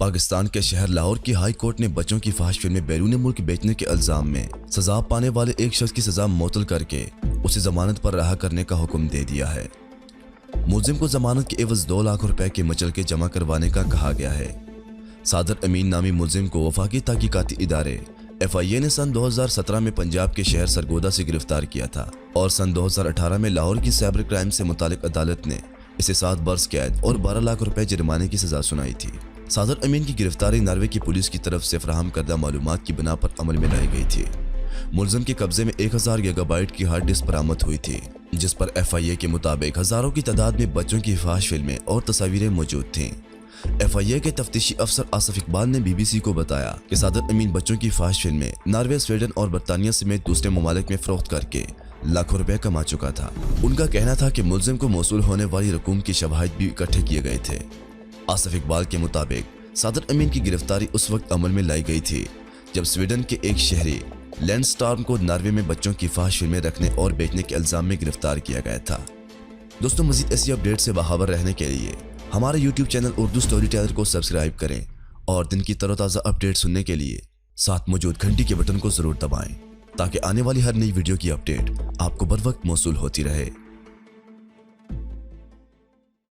پاکستان کے شہر لاہور کی ہائی کورٹ نے بچوں کی فحش فلمیں بیرون ملک بیچنے کے الزام میں سزا پانے والے ایک شخص کی سزا معطل کر کے اسے ضمانت پر رہا کرنے کا حکم دے دیا ہے۔ ملزم کو ضمانت کے عوض 2 لاکھ روپے کے مچل کے جمع کروانے کا کہا گیا ہے۔ صادر امین نامی ملزم کو وفاقی تحقیقاتی ادارے FIA نے سن 2017 میں پنجاب کے شہر سرگودا سے گرفتار کیا تھا اور سن 2018 میں لاہور کی سائبر کرائم سے متعلق عدالت نے اسے 7 برس قید اور 12 لاکھ روپے جرمانے کی سزا سنائی تھی۔ صادر امین کی گرفتاری ناروے کی پولیس کی طرف سے فراہم کردہ معلومات کی بنا پر عمل میں لائی گئی تھی۔ ملزم کے قبضے میں 1000 گیگا بائٹ کی ہارڈ ڈسک برآمد ہوئی تھی، جس پر FIA کے مطابق ہزاروں کی تعداد میں بچوں کی فحش فلمیں اور تصاویریں موجود تھیں۔ FIA کے تفتیشی افسر آصف اقبال نے BBC کو بتایا کہ صادر امین بچوں کی فحش فلمیں ناروے، سویڈن اور برطانیہ سمیت دوسرے ممالک میں فروخت کر کے لاکھوں روپے کما چکا تھا۔ ان کا کہنا تھا کہ ملزم کو موصول ہونے والی رقوم کی شواہد بھی اکٹھے کیے گئے تھے۔ آصف اقبال کے مطابق صادر امین کی گرفتاری اس وقت عمل میں لائی گئی تھی جب سویڈن کے ایک شہری لینڈ سٹارم کو ناروے میں بچوں کی فحش فلمیں رکھنے اور بیچنے کے الزام میں گرفتار کیا گیا تھا۔ دوستوں، مزید ایسی اپڈیٹ سے باخبر رہنے کے لیے ہمارے YouTube channel Urdu story teller کو سبسکرائب کریں اور دن کی تر و تازہ اپڈیٹ سننے کے لیے ساتھ موجود گھنٹی کے بٹن کو ضرور دبائیں تاکہ آنے والی ہر نئی ویڈیو کی اپڈیٹ آپ کو بر وقت موصول ہوتی رہے۔